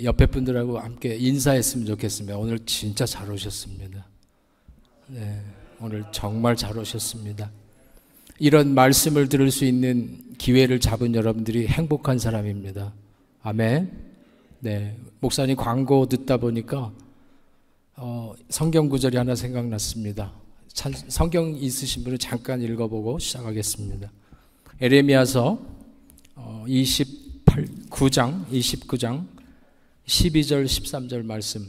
옆에 분들하고 함께 인사했으면 좋겠습니다. 오늘 진짜 잘 오셨습니다. 네, 오늘 정말 잘 오셨습니다. 이런 말씀을 들을 수 있는 기회를 잡은 여러분들이 행복한 사람입니다. 아멘. 네, 목사님 광고 듣다 보니까 성경 구절이 하나 생각났습니다. 성경 있으신 분은 잠깐 읽어보고 시작하겠습니다. 에레미야서 29장 12절 13절 말씀.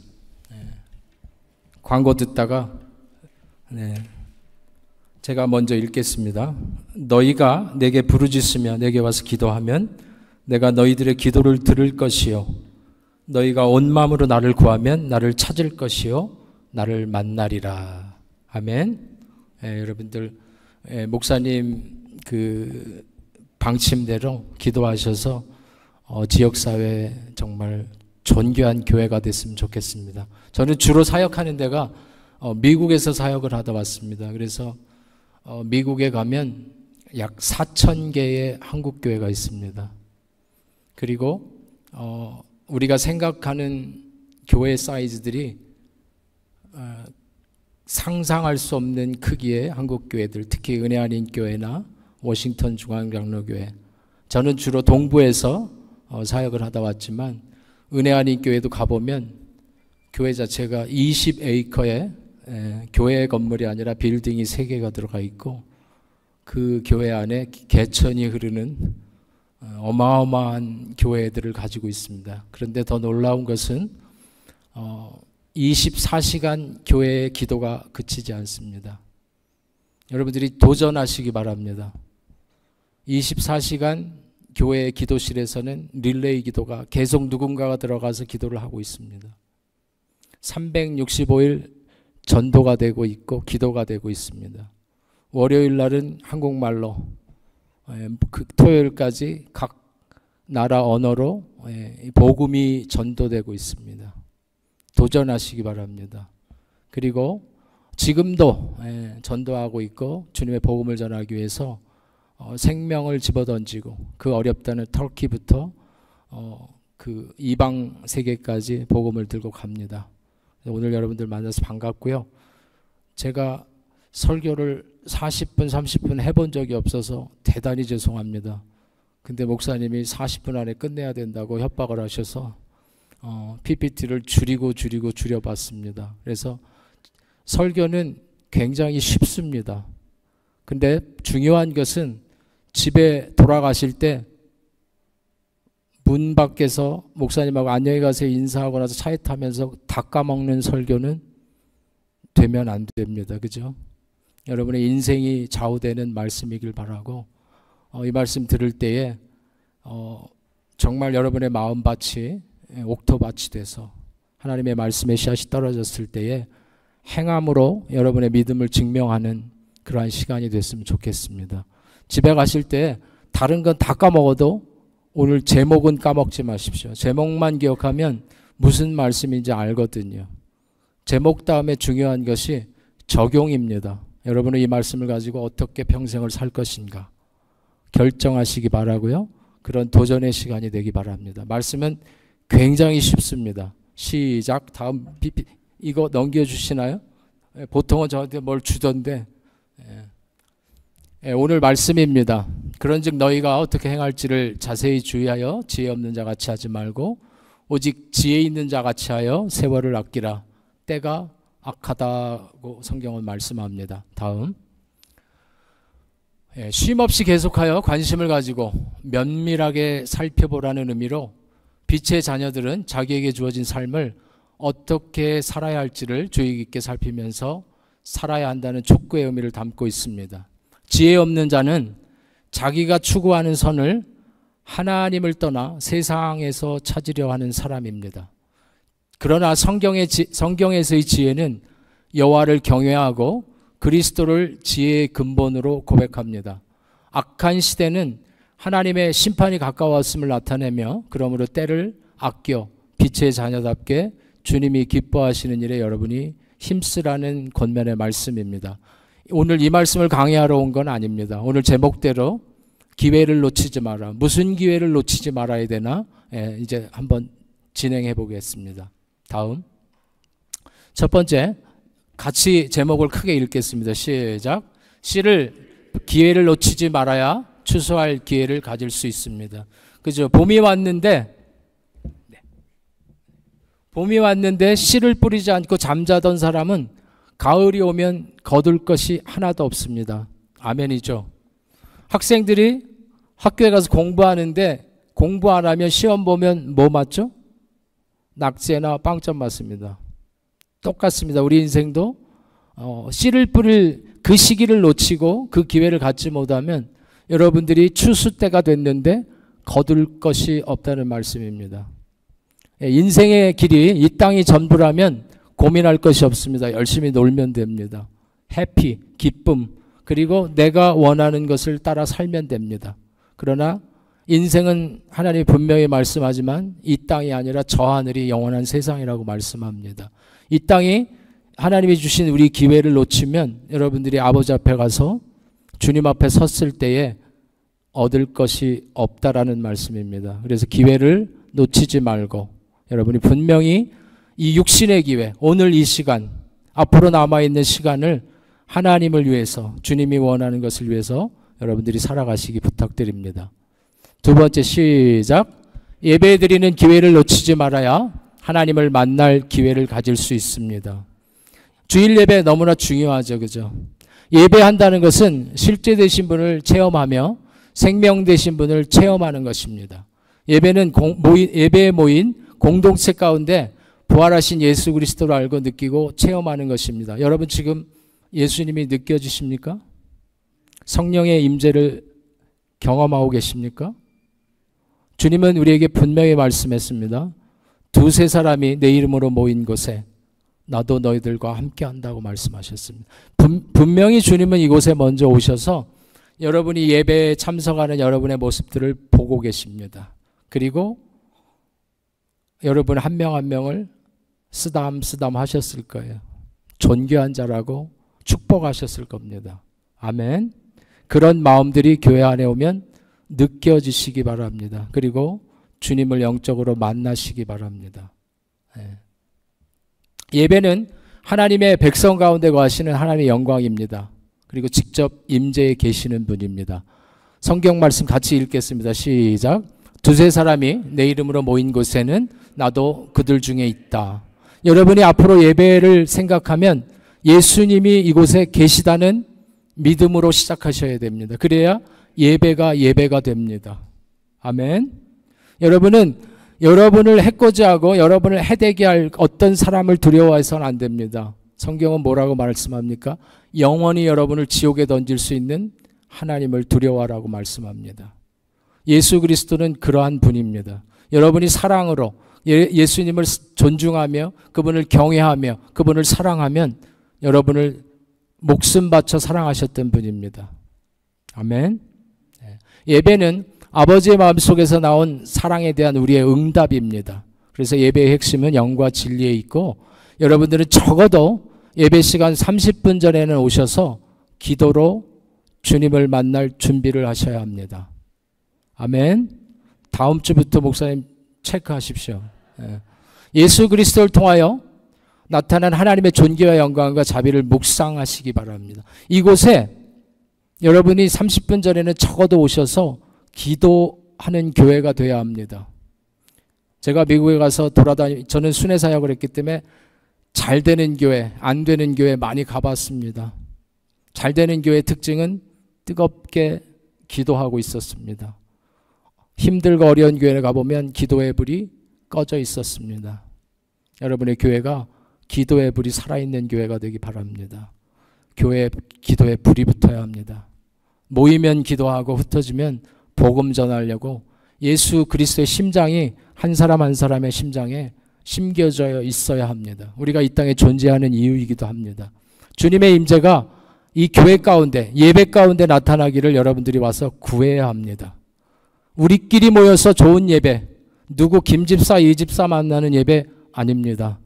광고 듣다가 제가 먼저 읽겠습니다. 너희가 내게 부르짖으며 내게 와서 기도하면 내가 너희들의 기도를 들을 것이요 너희가 온 마음으로 나를 구하면 나를 찾을 것이요 나를 만나리라. 아멘. 여러분들 목사님 그 방침대로 기도하셔서 지역사회 정말 존귀한 교회가 됐으면 좋겠습니다. 저는 주로 사역하는 데가 미국에서 사역을 하다 왔습니다. 그래서 미국에 가면 약 4,000개의 한국교회가 있습니다. 그리고 우리가 생각하는 교회 사이즈들이 상상할 수 없는 크기의 한국교회들, 특히 은혜안인교회나 워싱턴 중앙장로교회. 저는 주로 동부에서 사역을 하다 왔지만 은혜안인교회도 가보면 교회 자체가 20에이커의 교회 건물이 아니라 빌딩이 3개가 들어가 있고 그 교회 안에 개천이 흐르는 어마어마한 교회들을 가지고 있습니다. 그런데 더 놀라운 것은 24시간 교회의 기도가 그치지 않습니다. 여러분들이 도전하시기 바랍니다. 24시간 교회의 기도실에서는 릴레이 기도가 계속 누군가가 들어가서 기도를 하고 있습니다. 365일 전도가 되고 있고 기도가 되고 있습니다. 월요일 날은 한국말로, 토요일까지 각 나라 언어로 복음이 전도되고 있습니다. 도전하시기 바랍니다. 그리고 지금도 전도하고 있고 주님의 복음을 전하기 위해서 생명을 집어던지고 그 어렵다는 터키부터 그 이방 세계까지 복음을 들고 갑니다. 오늘 여러분들 만나서 반갑고요. 제가 설교를 40분 30분 해본 적이 없어서 대단히 죄송합니다. 근데 목사님이 40분 안에 끝내야 된다고 협박을 하셔서 PPT를 줄여봤습니다. 그래서 설교는 굉장히 쉽습니다. 근데 중요한 것은 집에 돌아가실 때 문 밖에서 목사님하고 안녕히 가세요 인사하고 나서 차에 타면서 다 까먹는 설교는 되면 안 됩니다. 그죠? 여러분의 인생이 좌우되는 말씀이길 바라고 이 말씀 들을 때에 정말 여러분의 마음밭이 옥토밭이 돼서 하나님의 말씀의 씨앗이 떨어졌을 때에 행함으로 여러분의 믿음을 증명하는 그러한 시간이 됐으면 좋겠습니다. 집에 가실 때 다른 건 다 까먹어도 오늘 제목은 까먹지 마십시오. 제목만 기억하면 무슨 말씀인지 알거든요. 제목 다음에 중요한 것이 적용입니다. 여러분은 이 말씀을 가지고 어떻게 평생을 살 것인가 결정하시기 바라고요. 그런 도전의 시간이 되기 바랍니다. 말씀은 굉장히 쉽습니다. 시작. 다음 이거 넘겨주시나요? 보통은 저한테 뭘 주던데 오늘 말씀입니다. 그런즉 너희가 어떻게 행할지를 자세히 주의하여 지혜 없는 자같이 하지 말고 오직 지혜 있는 자같이 하여 세월을 아끼라. 때가 악하다고 성경은 말씀합니다. 다음 쉼없이 계속하여 관심을 가지고 면밀하게 살펴보라는 의미로 빛의 자녀들은 자기에게 주어진 삶을 어떻게 살아야 할지를 주의 깊게 살피면서 살아야 한다는 촉구의 의미를 담고 있습니다. 지혜 없는 자는 자기가 추구하는 선을 하나님을 떠나 세상에서 찾으려 하는 사람입니다. 그러나 성경에서의 지혜는 여호와를 경외하고 그리스도를 지혜의 근본으로 고백합니다. 악한 시대는 하나님의 심판이 가까웠음을 나타내며 그러므로 때를 아껴 빛의 자녀답게 주님이 기뻐하시는 일에 여러분이 힘쓰라는 권면의 말씀입니다. 오늘 이 말씀을 강의하러 온 건 아닙니다. 오늘 제목대로 기회를 놓치지 마라. 무슨 기회를 놓치지 말아야 되나? 이제 한번 진행해 보겠습니다. 다음 첫 번째 같이 제목을 크게 읽겠습니다. 시작. 기회를 놓치지 말아야 추수할 기회를 가질 수 있습니다. 그죠? 봄이 왔는데 씨를 뿌리지 않고 잠자던 사람은 가을이 오면 거둘 것이 하나도 없습니다. 아멘이죠. 학생들이 학교에 가서 공부하는데 공부 안 하면 시험 보면 뭐 맞죠? 낙제나 빵점 맞습니다. 똑같습니다. 우리 인생도 씨를 뿌릴 그 시기를 놓치고 그 기회를 갖지 못하면 여러분들이 추수 때가 됐는데 거둘 것이 없다는 말씀입니다. 인생의 길이 이 땅이 전부라면 고민할 것이 없습니다. 열심히 놀면 됩니다. 해피, 기쁨, 그리고 내가 원하는 것을 따라 살면 됩니다. 그러나 인생은 하나님이 분명히 말씀하지만 이 땅이 아니라 저 하늘이 영원한 세상이라고 말씀합니다. 이 땅이 하나님이 주신 우리 기회를 놓치면 여러분들이 아버지 앞에 가서 주님 앞에 섰을 때에 얻을 것이 없다라는 말씀입니다. 그래서 기회를 놓치지 말고 여러분이 분명히 이 육신의 기회, 오늘 이 시간, 앞으로 남아있는 시간을 하나님을 위해서, 주님이 원하는 것을 위해서 여러분들이 살아가시기 부탁드립니다. 두 번째 시작. 예배드리는 기회를 놓치지 말아야 하나님을 만날 기회를 가질 수 있습니다. 주일 예배 너무나 중요하죠. 그죠? 예배한다는 것은 실제 되신 분을 체험하며 생명 되신 분을 체험하는 것입니다. 예배는 예배에 모인 공동체 가운데 부활하신 예수 그리스도를 알고 느끼고 체험하는 것입니다. 여러분 지금 예수님이 느껴지십니까? 성령의 임재를 경험하고 계십니까? 주님은 우리에게 분명히 말씀했습니다. 두세 사람이 내 이름으로 모인 곳에 나도 너희들과 함께 한다고 말씀하셨습니다. 분명히 주님은 이곳에 먼저 오셔서 여러분이 예배에 참석하는 여러분의 모습들을 보고 계십니다. 그리고 여러분 한 명 한 명을 쓰담쓰담 하셨을 거예요. 존귀한 자라고 축복하셨을 겁니다. 아멘. 그런 마음들이 교회 안에 오면 느껴지시기 바랍니다. 그리고 주님을 영적으로 만나시기 바랍니다. 예배는 하나님의 백성 가운데 거하시는 하나님의 영광입니다. 그리고 직접 임재에 계시는 분입니다. 성경 말씀 같이 읽겠습니다. 시작. 두세 사람이 내 이름으로 모인 곳에는 나도 그들 중에 있다. 여러분이 앞으로 예배를 생각하면 예수님이 이곳에 계시다는 믿음으로 시작하셔야 됩니다. 그래야 예배가 됩니다. 아멘. 여러분은 여러분을 해코지하고 여러분을 해대게 할 어떤 사람을 두려워해서는 안 됩니다. 성경은 뭐라고 말씀합니까? 영원히 여러분을 지옥에 던질 수 있는 하나님을 두려워하라고 말씀합니다. 예수 그리스도는 그러한 분입니다. 여러분이 사랑으로 예수님을 존중하며 그분을 경외하며 그분을 사랑하면 여러분을 목숨 바쳐 사랑하셨던 분입니다. 아멘. 예배는 아버지의 마음속에서 나온 사랑에 대한 우리의 응답입니다. 그래서 예배의 핵심은 영과 진리에 있고 여러분들은 적어도 예배 시간 30분 전에는 오셔서 기도로 주님을 만날 준비를 하셔야 합니다. 아멘. 다음 주부터 목사님 체크하십시오. 예수 그리스도를 통하여 나타난 하나님의 존귀와 영광과 자비를 묵상하시기 바랍니다. 이곳에 여러분이 30분 전에는 적어도 오셔서 기도하는 교회가 되어야 합니다. 제가 미국에 가서 저는 순회 사역을 했기 때문에 잘 되는 교회, 안 되는 교회 많이 가봤습니다. 잘 되는 교회의 특징은 뜨겁게 기도하고 있었습니다. 힘들고 어려운 교회를 가보면 기도의 불이 꺼져 있었습니다. 여러분의 교회가 기도의 불이 살아있는 교회가 되기 바랍니다. 교회에 기도의 불이 붙어야 합니다. 모이면 기도하고 흩어지면 복음 전하려고 예수 그리스도의 심장이 한 사람 한 사람의 심장에 심겨져 있어야 합니다. 우리가 이 땅에 존재하는 이유이기도 합니다. 주님의 임재가 이 교회 가운데 예배 가운데 나타나기를 여러분들이 와서 구해야 합니다. 우리끼리 모여서 좋은 예배, 누구 김집사 이집사 만나는 예배 아닙니다.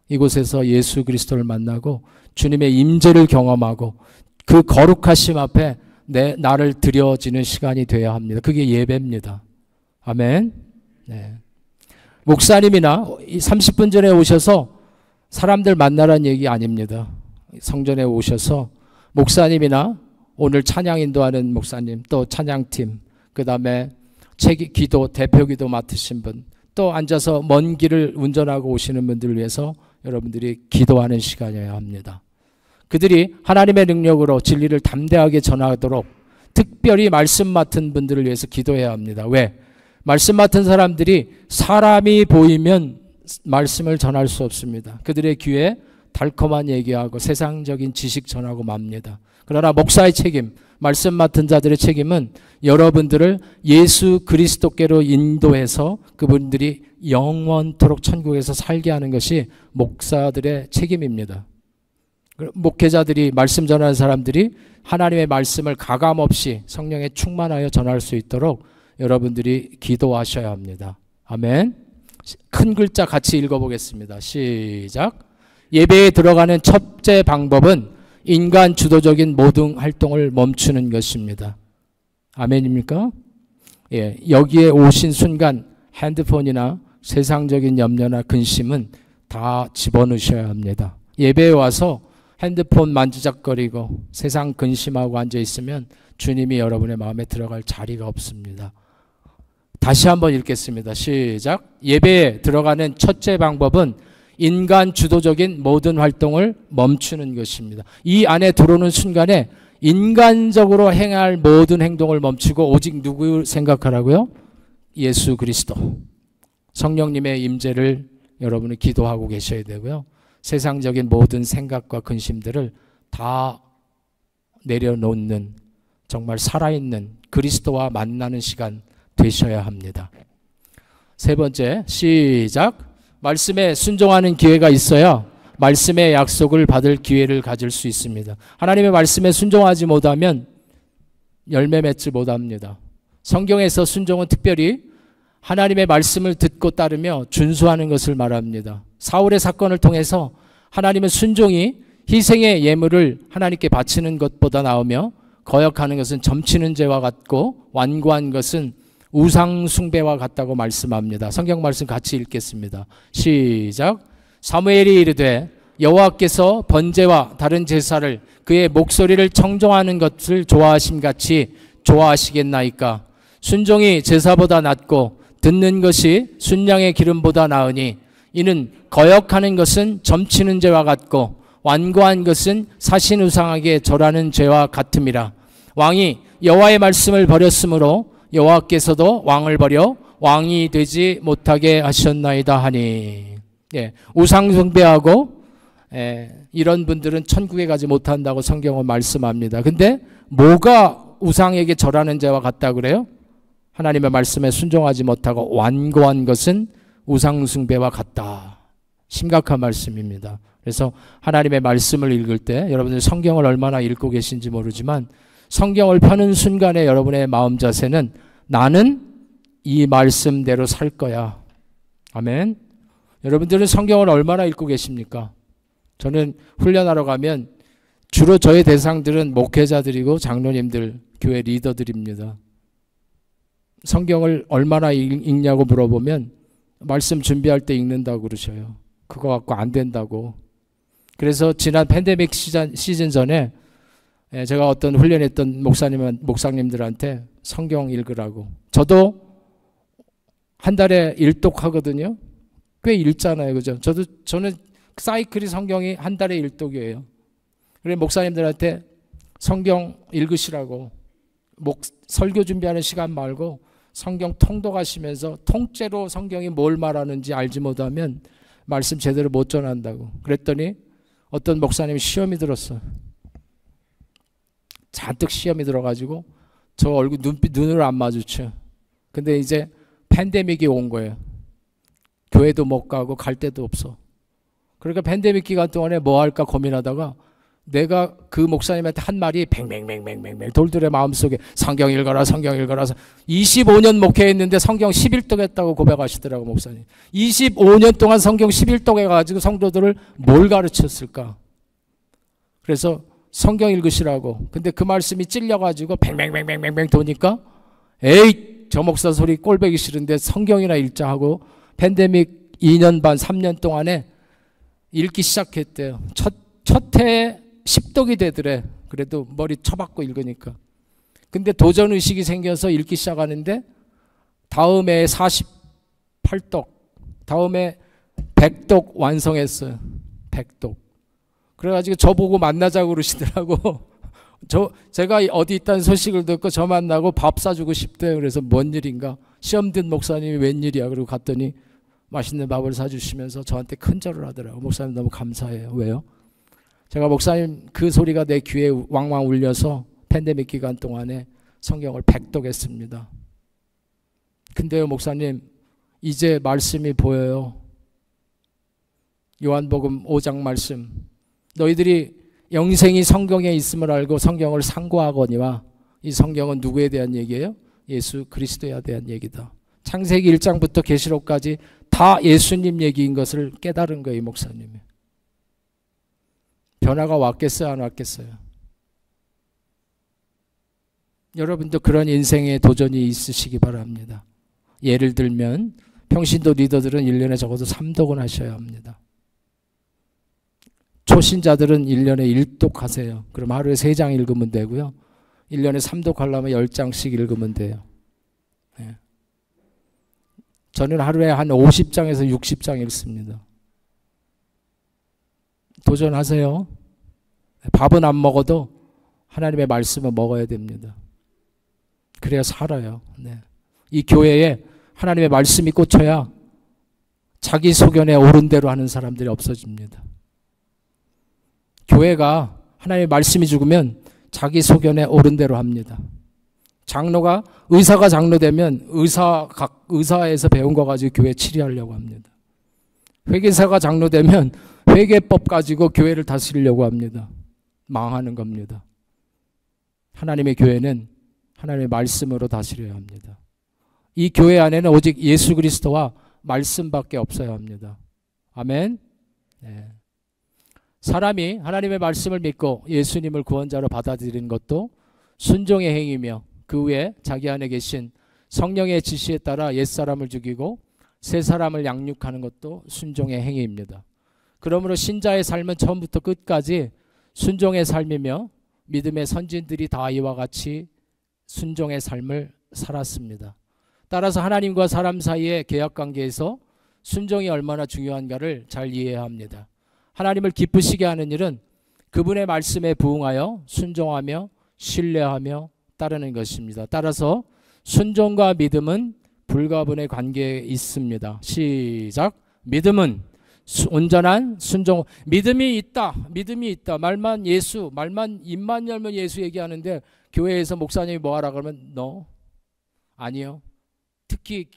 이곳에서 예수 그리스도를 만나고 주님의 임재를 경험하고 그 거룩하심 앞에 나를 드려지는 시간이 되어야 합니다. 그게 예배입니다. 아멘. 네. 목사님이나 30분 전에 오셔서 사람들 만나라는 얘기 아닙니다. 성전에 오셔서 목사님이나 오늘 찬양 인도하는 목사님, 또 찬양팀, 그 다음에 기도, 대표 기도 맡으신 분, 또 앉아서 먼 길을 운전하고 오시는 분들을 위해서 여러분들이 기도하는 시간이어야 합니다. 그들이 하나님의 능력으로 진리를 담대하게 전하도록 특별히 말씀 맡은 분들을 위해서 기도해야 합니다. 왜? 말씀 맡은 사람들이 사람이 보이면 말씀을 전할 수 없습니다. 그들의 귀에 달콤한 얘기하고 세상적인 지식 전하고 맙니다. 그러나 목사의 책임, 말씀 맡은 자들의 책임은 여러분들을 예수 그리스도께로 인도해서 그분들이 영원토록 천국에서 살게 하는 것이 목사들의 책임입니다. 목회자들이 말씀 전하는 사람들이 하나님의 말씀을 가감없이 성령에 충만하여 전할 수 있도록 여러분들이 기도하셔야 합니다. 아멘. 큰 글자 같이 읽어보겠습니다. 시작. 예배에 들어가는 첫째 방법은 인간 주도적인 모든 활동을 멈추는 것입니다. 아멘입니까? 예, 여기에 오신 순간 핸드폰이나 세상적인 염려나 근심은 다 집어넣으셔야 합니다. 예배에 와서 핸드폰 만지작거리고 세상 근심하고 앉아있으면 주님이 여러분의 마음에 들어갈 자리가 없습니다. 다시 한번 읽겠습니다. 시작. 예배에 들어가는 첫째 방법은 인간 주도적인 모든 활동을 멈추는 것입니다. 이 안에 들어오는 순간에 인간적으로 행할 모든 행동을 멈추고 오직 누구 생각하라고요? 예수 그리스도. 성령님의 임재를 여러분이 기도하고 계셔야 되고요. 세상적인 모든 생각과 근심들을 다 내려놓는 정말 살아있는 그리스도와 만나는 시간 되셔야 합니다. 세 번째, 시작. 말씀에 순종하는 기회가 있어야 말씀의 약속을 받을 기회를 가질 수 있습니다. 하나님의 말씀에 순종하지 못하면 열매 맺지 못합니다. 성경에서 순종은 특별히 하나님의 말씀을 듣고 따르며 준수하는 것을 말합니다. 사울의 사건을 통해서 하나님의 순종이 희생의 예물을 하나님께 바치는 것보다 나으며 거역하는 것은 점치는 죄와 같고 완고한 것은 우상 숭배와 같다고 말씀합니다. 성경 말씀 같이 읽겠습니다. 시작. 사무엘이 이르되 여호와께서 번제와 다른 제사를 그의 목소리를 청종하는 것을 좋아하심같이 좋아하시겠나이까. 순종이 제사보다 낫고 듣는 것이 순양의 기름보다 나으니 이는 거역하는 것은 점치는 죄와 같고 완고한 것은 사신우상하게 절하는 죄와 같음이라. 왕이 여호와의 말씀을 버렸으므로 여호와께서도 왕을 버려 왕이 되지 못하게 하셨나이다 하니. 예, 우상 숭배하고 이런 분들은 천국에 가지 못한다고 성경은 말씀합니다. 근데 뭐가 우상에게 절하는 죄와 같다 그래요? 하나님의 말씀에 순종하지 못하고 완고한 것은 우상 숭배와 같다. 심각한 말씀입니다. 그래서 하나님의 말씀을 읽을 때 여러분들 성경을 얼마나 읽고 계신지 모르지만 성경을 펴는 순간에 여러분의 마음 자세는 나는 이 말씀대로 살 거야. 아멘. 여러분들은 성경을 얼마나 읽고 계십니까? 저는 훈련하러 가면 주로 저의 대상들은 목회자들이고 장로님들, 교회 리더들입니다. 성경을 얼마나 읽냐고 물어보면 말씀 준비할 때 읽는다고 그러셔요. 그거 갖고 안 된다고. 그래서 지난 팬데믹 시즌 전에 제가 어떤 훈련했던 목사님들한테 성경 읽으라고. 저도 한 달에 일독하거든요. 꽤 읽잖아요. 그죠? 저는 사이클이 성경이 한 달에 일독이에요. 그래서 목사님들한테 성경 읽으시라고. 설교 준비하는 시간 말고 성경 통독하시면서 통째로 성경이 뭘 말하는지 알지 못하면 말씀 제대로 못 전한다고. 그랬더니 어떤 목사님이 시험이 들었어. 잔뜩 시험이 들어가지고 저 얼굴 눈을 안 마주쳐. 근데 이제 팬데믹이 온 거예요. 교회도 못 가고 갈 데도 없어. 그러니까 팬데믹 기간 동안에 뭐 할까 고민하다가 내가 그 목사님한테 한 말이 뱅뱅뱅뱅뱅뱅 돌들의 마음속에 성경 읽어라 성경 읽어라. 25년 목회했는데 성경 11독 했다고 고백하시더라고 목사님. 25년 동안 성경 11독 해가지고 성도들을 뭘 가르쳤을까. 그래서 성경 읽으시라고. 근데 그 말씀이 찔려가지고 뱅뱅뱅뱅뱅뱅 도니까 에이 저 목사 소리 꼴보기 싫은데 성경이나 읽자 하고 팬데믹 2년 반, 3년 동안에 읽기 시작했대요. 첫 해에 10독이 되더래. 그래도 머리 쳐박고 읽으니까. 근데 도전의식이 생겨서 읽기 시작하는데 다음 해에 48독, 다음에 100독 완성했어요. 100독. 그래가지고 저보고 만나자고 그러시더라고. 제가 어디 있다는 소식을 듣고 저 만나고 밥 사주고 싶대요. 그래서 뭔 일인가? 시험 든 목사님이 웬일이야? 그러고 갔더니 맛있는 밥을 사주시면서 저한테 큰절을 하더라고요. 목사님 너무 감사해요. 왜요? 제가 목사님 그 소리가 내 귀에 왕왕 울려서 팬데믹 기간 동안에 성경을 100독했습니다. 근데요 목사님 이제 말씀이 보여요. 요한복음 5장 말씀. 너희들이 영생이 성경에 있음을 알고 성경을 상고하거니와 이 성경은 누구에 대한 얘기예요? 예수 그리스도에 대한 얘기다. 창세기 1장부터 계시록까지 다 예수님 얘기인 것을 깨달은 거예요. 목사님이. 변화가 왔겠어요? 안 왔겠어요? 여러분도 그런 인생의 도전이 있으시기 바랍니다. 예를 들면 평신도 리더들은 1년에 적어도 3독은 하셔야 합니다. 초신자들은 1년에 1독 하세요. 그럼 하루에 3장 읽으면 되고요. 1년에 3독 하려면 10장씩 읽으면 돼요. 네. 저는 하루에 한 50장에서 60장 읽습니다. 도전하세요. 밥은 안 먹어도 하나님의 말씀을 먹어야 됩니다. 그래야 살아요. 네. 이 교회에 하나님의 말씀이 꽂혀야 자기 소견에 옳은 대로 하는 사람들이 없어집니다. 교회가 하나님의 말씀이 죽으면 자기 소견에 옳은 대로 합니다. 장로가 의사가 장로 되면 의사에서 배운 거 가지고 교회 치리하려고 합니다. 회계사가 장로 되면 회계법 가지고 교회를 다스리려고 합니다. 망하는 겁니다. 하나님의 교회는 하나님의 말씀으로 다스려야 합니다. 이 교회 안에는 오직 예수 그리스도와 말씀밖에 없어야 합니다. 아멘. 네. 사람이 하나님의 말씀을 믿고 예수님을 구원자로 받아들이는 것도 순종의 행위며 그 후에 자기 안에 계신 성령의 지시에 따라 옛사람을 죽이고 새 사람을 양육하는 것도 순종의 행위입니다. 그러므로 신자의 삶은 처음부터 끝까지 순종의 삶이며 믿음의 선진들이 다 이와 같이 순종의 삶을 살았습니다. 따라서 하나님과 사람 사이의 계약관계에서 순종이 얼마나 중요한가를 잘 이해해야 합니다. 하나님을 기쁘시게 하는 일은 그분의 말씀에 부응하여 순종하며 신뢰하며 따르는 것입니다. 따라서 순종과 믿음은 불가분의 관계에 있습니다. 시작. 믿음은 온전한 순종. 믿음이 있다. 말만 예수, 말만 입만 열면 예수 얘기하는데 교회에서 목사님이 뭐하라 그러면 너? 아니요. 특히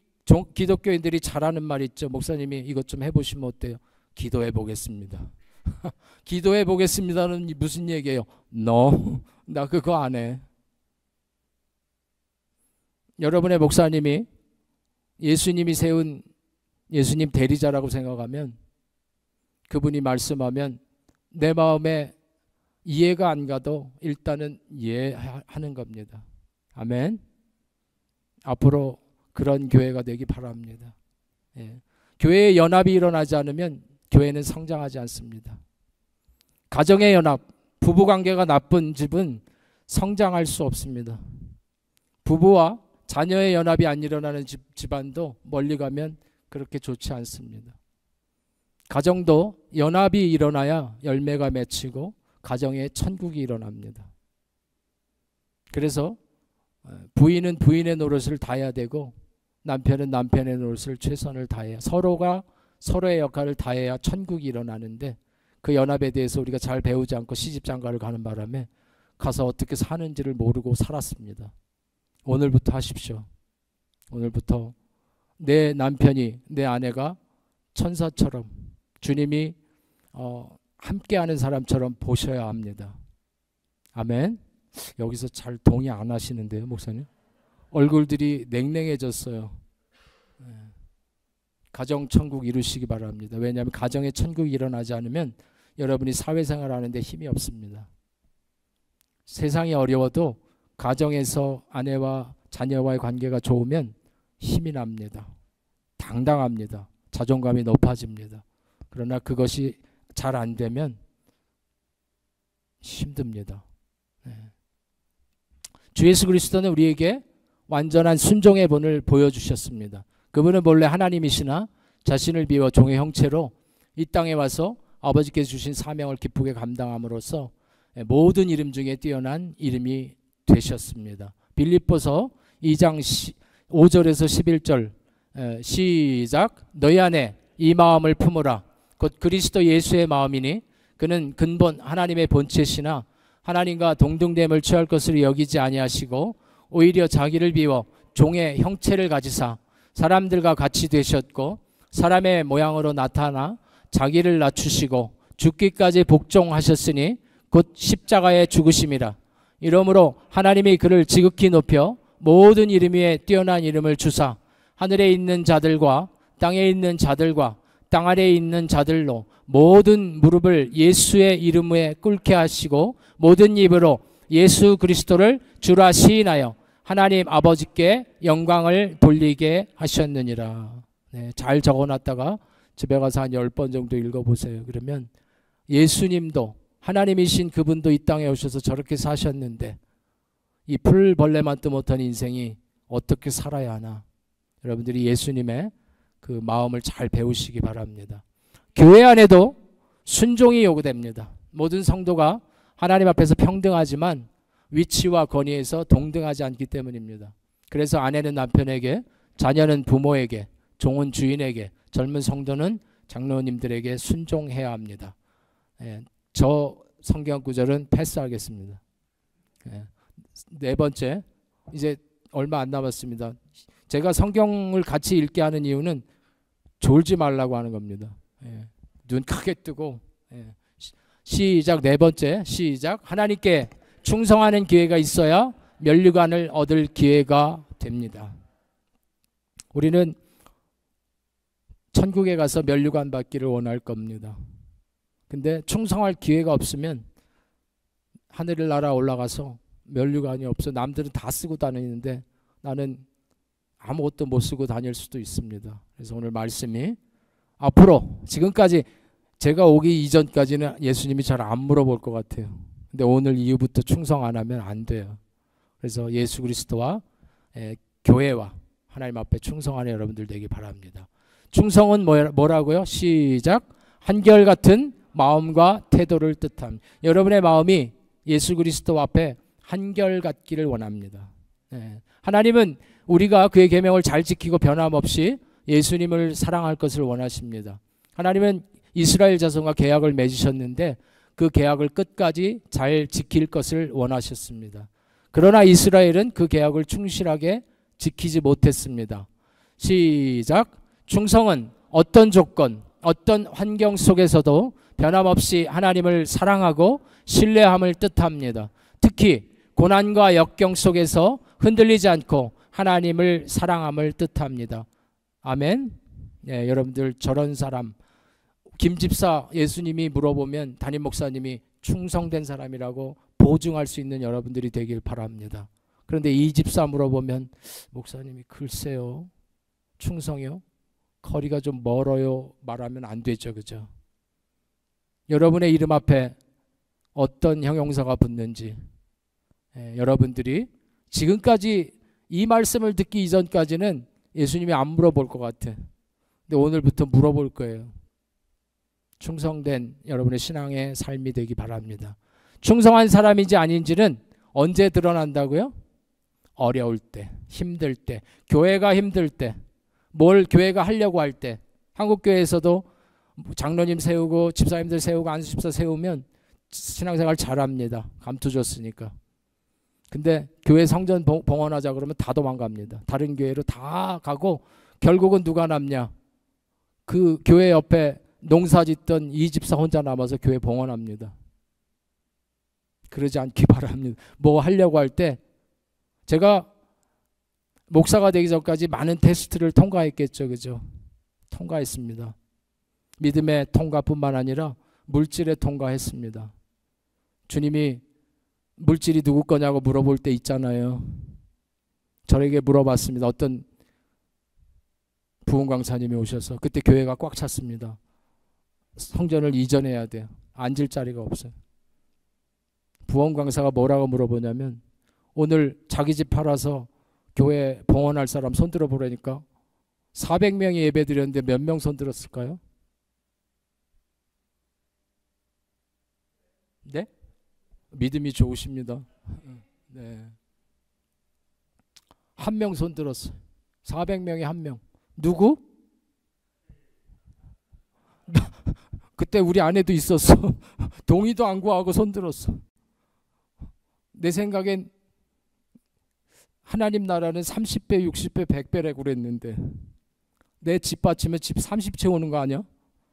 기독교인들이 잘하는 말 있죠. 목사님이 이것 좀 해보시면 어때요? 기도해 보겠습니다. 기도해 보겠습니다는 무슨 얘기예요? No, 나 그거 안 해. 여러분의 목사님이 예수님이 세운 예수님 대리자라고 생각하면 그분이 말씀하면 내 마음에 이해가 안 가도 일단은 이해하는 겁니다. 아멘. 앞으로 그런 교회가 되기 바랍니다. 예. 교회의 연합이 일어나지 않으면 교회는 성장하지 않습니다. 가정의 연합, 부부관계가 나쁜 집은 성장할 수 없습니다. 부부와 자녀의 연합이 안 일어나는 집안도 멀리 가면 그렇게 좋지 않습니다. 가정도 연합이 일어나야 열매가 맺히고 가정에 천국이 일어납니다. 그래서 부인은 부인의 노릇을 다해야 되고 남편은 남편의 노릇을 최선을 다해야 서로가 서로의 역할을 다해야 천국이 일어나는데 그 연합에 대해서 우리가 잘 배우지 않고 시집장가를 가는 바람에 가서 어떻게 사는지를 모르고 살았습니다. 오늘부터 하십시오. 오늘부터 내 남편이 내 아내가 천사처럼 주님이 함께하는 사람처럼 보셔야 합니다. 아멘. 여기서 잘 동의 안 하시는데요, 목사님? 얼굴들이 냉랭해졌어요. 가정 천국 이루시기 바랍니다. 왜냐하면 가정의 천국이 일어나지 않으면 여러분이 사회생활 하는데 힘이 없습니다. 세상이 어려워도 가정에서 아내와 자녀와의 관계가 좋으면 힘이 납니다. 당당합니다. 자존감이 높아집니다. 그러나 그것이 잘 안 되면 힘듭니다. 주 예수 그리스도는 우리에게 완전한 순종의 본을 보여주셨습니다. 그분은 본래 하나님이시나 자신을 비워 종의 형체로 이 땅에 와서 아버지께서 주신 사명을 기쁘게 감당함으로써 모든 이름 중에 뛰어난 이름이 되셨습니다. 빌립보서 2장 5절에서 11절 시작. 너희 안에 이 마음을 품으라. 곧 그리스도 예수의 마음이니 그는 근본 하나님의 본체시나 하나님과 동등됨을 취할 것으로 여기지 아니하시고 오히려 자기를 비워 종의 형체를 가지사 사람들과 같이 되셨고 사람의 모양으로 나타나 자기를 낮추시고 죽기까지 복종하셨으니 곧 십자가의 죽으심이라. 이러므로 하나님이 그를 지극히 높여 모든 이름 위에 뛰어난 이름을 주사 하늘에 있는 자들과 땅에 있는 자들과 땅 아래에 있는 자들로 모든 무릎을 예수의 이름에 꿇게 하시고 모든 입으로 예수 그리스도를 주라 시인하여 하나님 아버지께 영광을 돌리게 하셨느니라. 네, 잘 적어놨다가 집에 가서 한 10번 정도 읽어보세요. 그러면 예수님도 하나님이신 그분도 이 땅에 오셔서 저렇게 사셨는데 이 풀벌레만도 못한 인생이 어떻게 살아야 하나. 여러분들이 예수님의 그 마음을 잘 배우시기 바랍니다. 교회 안에도 순종이 요구됩니다. 모든 성도가 하나님 앞에서 평등하지만 위치와 권위에서 동등하지 않기 때문입니다. 그래서 아내는 남편에게, 자녀는 부모에게, 종은 주인에게, 젊은 성도는 장로님들에게 순종해야 합니다. 저 성경 구절은 패스하겠습니다. 네 번째, 이제 얼마 안 남았습니다. 제가 성경을 같이 읽게 하는 이유는 졸지 말라고 하는 겁니다. 눈 크게 뜨고 시작. 네 번째 시작. 하나님께 충성하는 기회가 있어야 면류관을 얻을 기회가 됩니다. 우리는 천국에 가서 면류관 받기를 원할 겁니다. 근데 충성할 기회가 없으면 하늘나라 올라가서 면류관이 없어. 남들은 다 쓰고 다니는데 나는 아무것도 못 쓰고 다닐 수도 있습니다. 그래서 오늘 말씀이 앞으로 지금까지 제가 오기 이전까지는 예수님이 잘 안 물어볼 것 같아요. 근데 오늘 이후부터 충성 안 하면 안 돼요. 그래서 예수 그리스도와 교회와 하나님 앞에 충성하는 여러분들 되기 바랍니다. 충성은 뭐라고요? 시작. 한결같은 마음과 태도를 뜻함. 여러분의 마음이 예수 그리스도 앞에 한결같기를 원합니다. 하나님은 우리가 그의 계명을 잘 지키고 변함없이 예수님을 사랑할 것을 원하십니다. 하나님은 이스라엘 자손과 계약을 맺으셨는데 그 계약을 끝까지 잘 지킬 것을 원하셨습니다. 그러나 이스라엘은 그 계약을 충실하게 지키지 못했습니다. 시작. 충성은 어떤 조건, 어떤 환경 속에서도 변함없이 하나님을 사랑하고 신뢰함을 뜻합니다. 특히 고난과 역경 속에서 흔들리지 않고 하나님을 사랑함을 뜻합니다. 아멘. 여러분들 저런 사람 김 집사 예수님이 물어보면 담임 목사님이 충성된 사람이라고 보증할 수 있는 여러분들이 되길 바랍니다. 그런데 이 집사 물어보면 목사님이 글쎄요 충성이요? 거리가 좀 멀어요 말하면 안 되죠. 그죠? 여러분의 이름 앞에 어떤 형용사가 붙는지 여러분들이 지금까지 이 말씀을 듣기 이전까지는 예수님이 안 물어볼 것 같아. 근데 오늘부터 물어볼 거예요. 충성된 여러분의 신앙의 삶이 되기 바랍니다. 충성한 사람인지 아닌지는 언제 드러난다고요? 어려울 때, 힘들 때, 교회가 힘들 때, 뭘 교회가 하려고 할 때. 한국교회에서도 장로님 세우고 집사님들 세우고 안수집사 세우면 신앙생활 잘합니다. 감투줬으니까. 근데 교회 성전 봉헌하자 그러면 다 도망갑니다. 다른 교회로 다 가고 결국은 누가 남냐? 그 교회 옆에 농사 짓던 이 집사 혼자 남아서 교회 봉헌합니다. 그러지 않기 바랍니다. 뭐 하려고 할 때 제가 목사가 되기 전까지 많은 테스트를 통과했겠죠. 그죠? 통과했습니다. 믿음의 통과뿐만 아니라 물질의 통과했습니다. 주님이 물질이 누구 거냐고 물어볼 때 있잖아요. 저에게 물어봤습니다. 어떤 부흥 강사님이 오셔서 그때 교회가 꽉 찼습니다. 성전을 이전해야 돼요. 앉을 자리가 없어요. 부흥 강사가 뭐라고 물어보냐면 오늘 자기 집 팔아서 교회 봉헌할 사람 손들어 보라니까 400명이 예배 드렸는데 몇 명 손들었을까요? 네? 믿음이 좋으십니다. 네. 한 명 손들었어요. 400명이 한 명. 누구? 그때 우리 아내도 있었어. 동의도 안 구하고 손들었어. 내 생각엔 하나님 나라는 30배, 60배, 100배라고 그랬는데 내 집 받치면 집 30채 오는 거 아니야?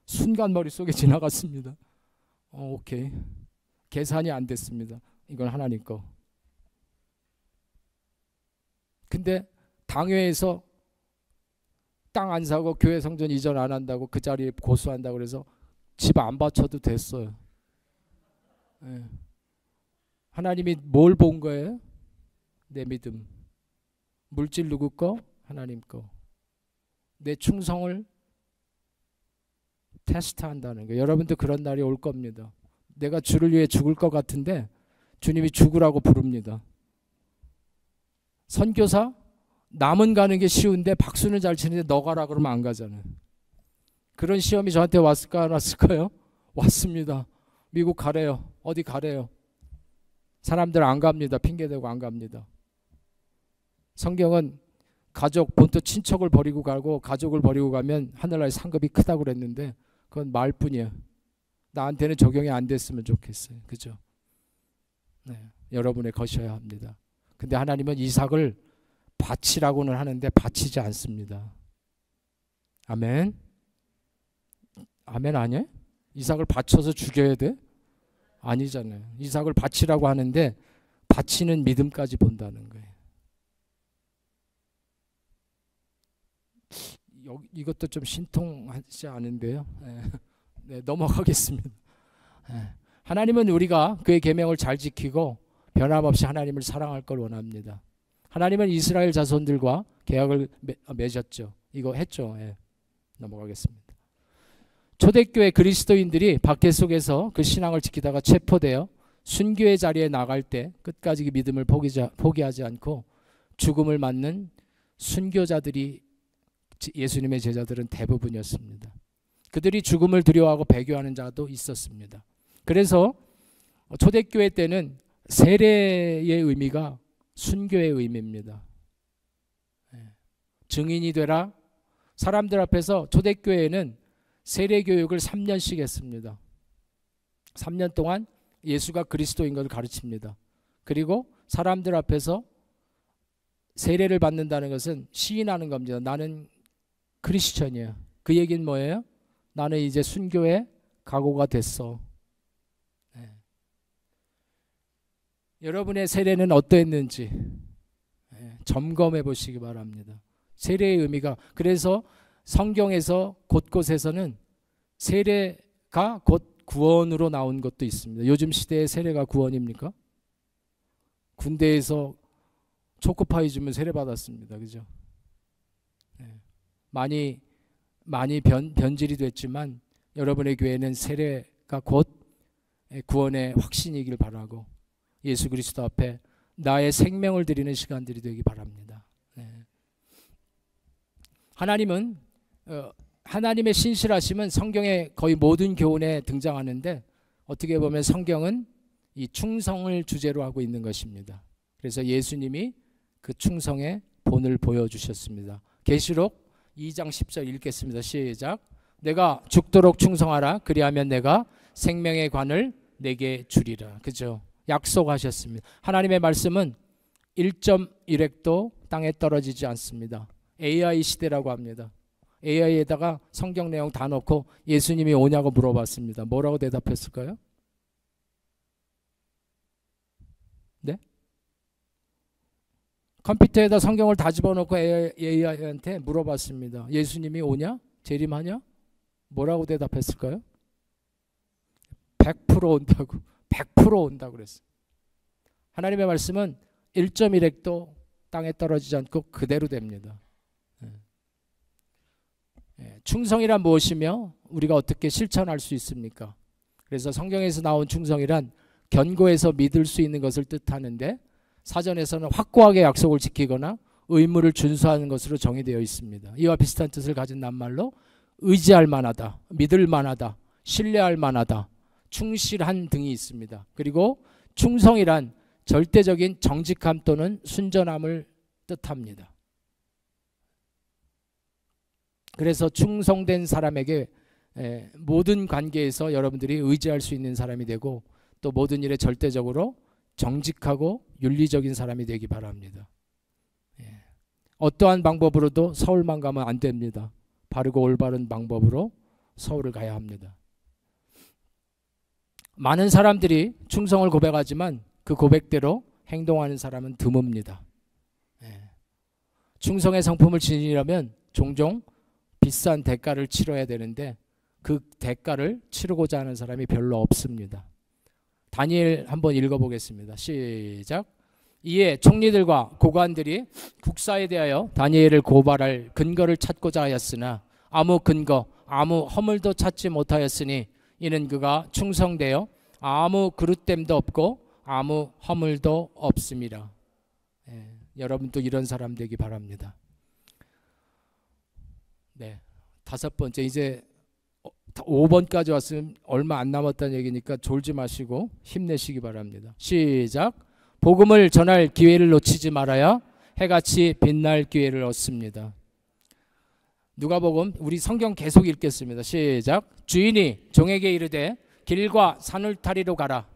순간 머릿속에 지나갔습니다. 오케이. 계산이 안 됐습니다. 이건 하나님 거. 근데 당회에서 땅 안 사고 교회 성전 이전 안 한다고 그 자리에 고수한다고 그래서 집 안 바쳐도 됐어요. 네. 하나님이 뭘 본 거예요? 내 믿음. 물질 누구 거? 하나님 거. 내 충성을 테스트한다는 거예요. 여러분도 그런 날이 올 겁니다. 내가 주를 위해 죽을 것 같은데 주님이 죽으라고 부릅니다. 선교사? 남은 가는 게 쉬운데 박수는 잘 치는데 너 가라 그러면 안 가잖아요. 그런 시험이 저한테 왔을까 안 왔을까요? 왔습니다. 미국 가래요. 어디 가래요. 사람들 안 갑니다. 핑계대고 안 갑니다. 성경은 가족, 본토 친척을 버리고 가고 가족을 버리고 가면 하늘나라의 상급이 크다고 그랬는데 그건 말뿐이야. 나한테는 적용이 안 됐으면 좋겠어요. 그죠? 네, 여러분의 것이어야 합니다. 근데 하나님은 이삭을 바치라고는 하는데 바치지 않습니다. 아멘? 아멘 아니에요? 이삭을 바쳐서 죽여야 돼? 아니잖아요. 이삭을 바치라고 하는데 바치는 믿음까지 본다는 거예요. 이것도 좀 신통하지 않은데요. 네, 넘어가겠습니다. 하나님은 우리가 그의 계명을 잘 지키고 변함없이 하나님을 사랑할 걸 원합니다. 하나님은 이스라엘 자손들과 계약을 맺었죠. 이거 했죠. 넘어가겠습니다. 초대교회 그리스도인들이 박해 속에서 그 신앙을 지키다가 체포되어 순교의 자리에 나갈 때 끝까지 믿음을 포기하지 않고 죽음을 맞는 순교자들이 예수님의 제자들은 대부분이었습니다. 그들이 죽음을 두려워하고 배교하는 자도 있었습니다. 그래서 초대교회 때는 세례의 의미가 순교의 의미입니다. 증인이 되라. 사람들 앞에서 초대교회는 세례교육을 3년씩 했습니다. 3년 동안 예수가 그리스도인 것을 가르칩니다. 그리고 사람들 앞에서 세례를 받는다는 것은 시인하는 겁니다. 나는 크리스천이야. 그 얘기는 뭐예요? 나는 이제 순교에 각오가 됐어. 여러분의 세례는 어떠했는지 점검해 보시기 바랍니다. 세례의 의미가, 그래서 성경에서 곳곳에서는 세례가 곧 구원으로 나온 것도 있습니다. 요즘 시대에 세례가 구원입니까? 군대에서 초코파이 주면 세례 받았습니다. 그죠? 많이 변질이 됐지만 여러분의 교회는 세례가 곧 구원의 확신이길 바라고 예수 그리스도 앞에 나의 생명을 드리는 시간들이 되기 바랍니다. 하나님은 하나님의 신실하심은 성경의 거의 모든 교훈에 등장하는데 어떻게 보면 성경은 이 충성을 주제로 하고 있는 것입니다. 그래서 예수님이 그 충성의 본을 보여주셨습니다. 계시록 2장 10절 읽겠습니다. 시작. 내가 죽도록 충성하라. 그리하면 내가 생명의 관을 내게 주리라. 그죠? 약속하셨습니다. 하나님의 말씀은 1.1획도 땅에 떨어지지 않습니다. AI 시대라고 합니다. AI에다가 성경 내용 다 넣고 예수님이 오냐고 물어봤습니다. 뭐라고 대답했을까요? 네? 컴퓨터에다 성경을 다 집어넣고 AI한테 물어봤습니다. 예수님이 오냐? 재림하냐? 뭐라고 대답했을까요? 100% 온다고. 100% 온다고 그랬어요. 하나님의 말씀은 1.1획도 땅에 떨어지지 않고 그대로 됩니다. 충성이란 무엇이며 우리가 어떻게 실천할 수 있습니까? 그래서 성경에서 나온 충성이란 견고해서 믿을 수 있는 것을 뜻하는데 사전에서는 확고하게 약속을 지키거나 의무를 준수하는 것으로 정의되어 있습니다. 이와 비슷한 뜻을 가진 낱말로 의지할 만하다, 믿을 만하다, 신뢰할 만하다, 충실한 등이 있습니다. 그리고 충성이란 절대적인 정직함 또는 순전함을 뜻합니다. 그래서 충성된 사람에게 모든 관계에서 여러분들이 의지할 수 있는 사람이 되고 또 모든 일에 절대적으로 정직하고 윤리적인 사람이 되기 바랍니다. 어떠한 방법으로도 서울만 가면 안 됩니다. 바르고 올바른 방법으로 서울을 가야 합니다. 많은 사람들이 충성을 고백하지만 그 고백대로 행동하는 사람은 드뭅니다. 충성의 상품을 지니려면 종종 비싼 대가를 치러야 되는데 그 대가를 치르고자 하는 사람이 별로 없습니다. 다니엘 한번 읽어보겠습니다. 시작. 이에 총리들과 고관들이 국사에 대하여 다니엘을 고발할 근거를 찾고자 하였으나 아무 근거, 아무 허물도 찾지 못하였으니 이는 그가 충성되어 아무 그릇됨도 없고 아무 허물도 없습니다. 여러분도 이런 사람 되기 바랍니다. 네, 5번째, 이제 5번까지 왔으면 얼마 안 남았다는 얘기니까 졸지 마시고 힘내시기 바랍니다. 시작. 복음을 전할 기회를 놓치지 말아야 해같이 빛날 기회를 얻습니다. 누가복음 우리 성경 계속 읽겠습니다. 시작. 주인이 종에게 이르되 길과 산울타리로 가라.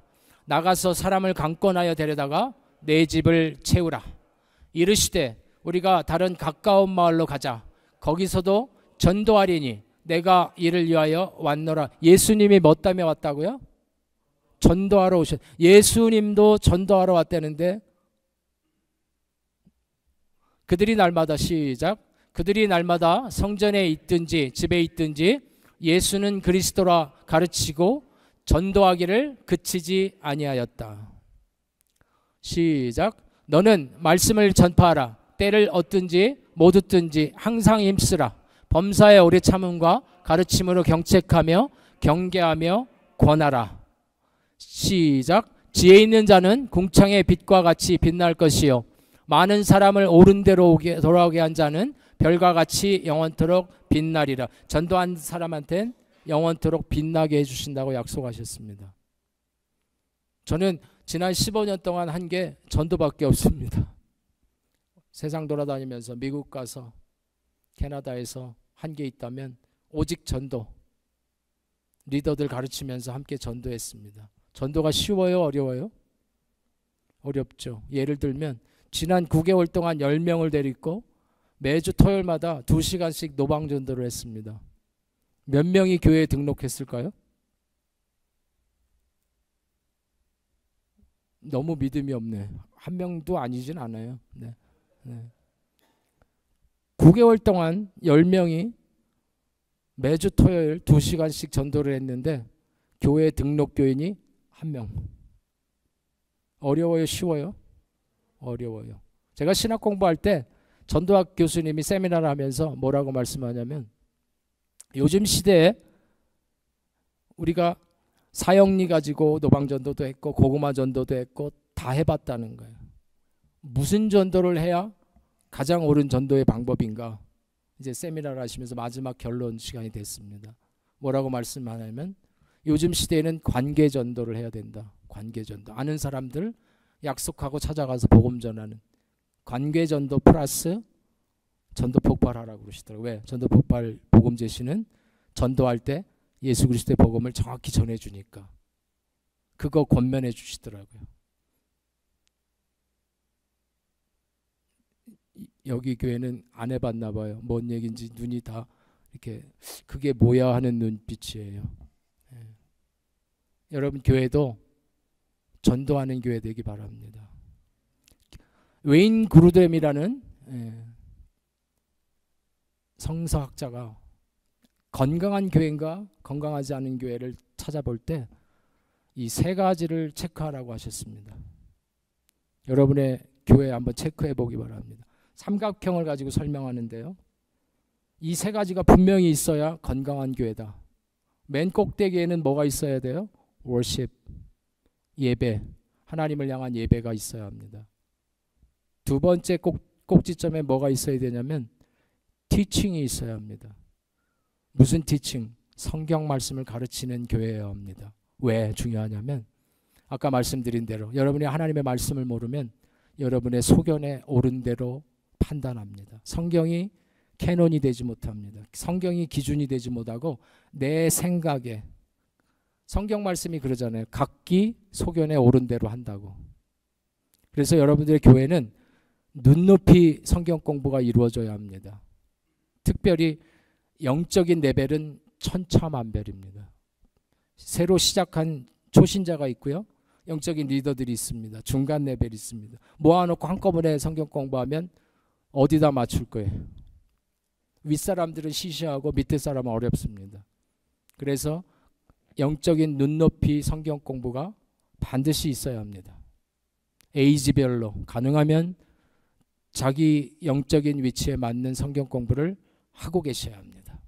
나가서 사람을 강권하여 데려다가 내 집을 채우라. 이르시되 우리가 다른 가까운 마을로 가자. 거기서도 전도하리니 내가 이를 위하여 왔노라. 예수님이 뭐 때문에 왔다고요? 전도하러 오셨. 예수님도 전도하러 왔다는데 그들이 날마다 시작. 그들이 날마다 성전에 있든지 집에 있든지 예수는 그리스도라 가르치고 전도하기를 그치지 아니하였다. 시작. 너는 말씀을 전파하라. 때를 얻든지 못 얻든지 항상 힘쓰라. 범사에 오래 참음과 가르침으로 경책하며 경계하며 권하라. 시작. 지혜 있는 자는 궁창의 빛과 같이 빛날 것이요 많은 사람을 옳은 대로 돌아오게 한 자는 별과 같이 영원토록 빛나리라. 전도한 사람한테는 영원토록 빛나게 해주신다고 약속하셨습니다. 저는 지난 15년 동안 한 게 전도밖에 없습니다. 세상 돌아다니면서 미국 가서 캐나다에서 한 게 있다면 오직 전도. 리더들 가르치면서 함께 전도했습니다. 전도가 쉬워요? 어려워요? 어렵죠. 예를 들면 지난 9개월 동안 10명을 데리고 매주 토요일마다 2시간씩 노방전도를 했습니다. 몇 명이 교회에 등록했을까요? 너무 믿음이 없네. 한 명도 아니진 않아요. 네. 9개월 동안 10명이 매주 토요일 2시간씩 전도를 했는데 교회 등록 교인이 1명. 어려워요? 쉬워요? 어려워요. 제가 신학 공부할 때 전도학 교수님이 세미나를 하면서 뭐라고 말씀하냐면 요즘 시대에 우리가 사형리 가지고 노방전도도 했고 고구마 전도도 했고 다 해봤다는 거예요. 무슨 전도를 해야 가장 옳은 전도의 방법인가? 이제 세미나를 하시면서 마지막 결론 시간이 됐습니다. 뭐라고 말씀하냐면 요즘 시대에는 관계 전도를 해야 된다. 관계 전도. 아는 사람들 약속하고 찾아가서 복음 전하는 관계 전도 플러스 전도 폭발하라고 그러시더라고요. 왜? 전도 폭발 복음 제시는 전도할 때 예수 그리스도의 복음을 정확히 전해주니까 그거 권면해 주시더라고요. 여기 교회는 안 해봤나 봐요. 뭔 얘기인지 눈이 다 이렇게 그게 뭐야 하는 눈빛이에요. 여러분 교회도 전도하는 교회 되기 바랍니다. 웨인 그루뎀이라는 성서학자가 건강한 교회인가 건강하지 않은 교회를 찾아볼 때 이 3가지를 체크하라고 하셨습니다. 여러분의 교회 한번 체크해 보기 바랍니다. 삼각형을 가지고 설명하는데요. 이 세 가지가 분명히 있어야 건강한 교회다. 맨 꼭대기에는 뭐가 있어야 돼요? worship, 예배, 하나님을 향한 예배가 있어야 합니다. 두 번째 꼭지점에 뭐가 있어야 되냐면 teaching이 있어야 합니다. 무슨 teaching? 성경 말씀을 가르치는 교회여야 합니다. 왜 중요하냐면 아까 말씀드린 대로 여러분이 하나님의 말씀을 모르면 여러분의 소견에 옳은 대로 판단합니다. 성경이 캐논이 되지 못합니다. 성경이 기준이 되지 못하고 내 생각에, 성경 말씀이 그러잖아요. 각기 소견에 옳은 대로 한다고. 그래서 여러분들의 교회는 눈높이 성경 공부가 이루어져야 합니다. 특별히 영적인 레벨은 천차만별입니다. 새로 시작한 초신자가 있고요. 영적인 리더들이 있습니다. 중간 레벨이 있습니다. 모아놓고 한꺼번에 성경 공부하면 어디다 맞출 거예요? 윗사람들은 시시하고 밑에 사람은 어렵습니다. 그래서 영적인 눈높이 성경 공부가 반드시 있어야 합니다. 에이지별로 가능하면 자기 영적인 위치에 맞는 성경 공부를 하고 계셔야 합니다.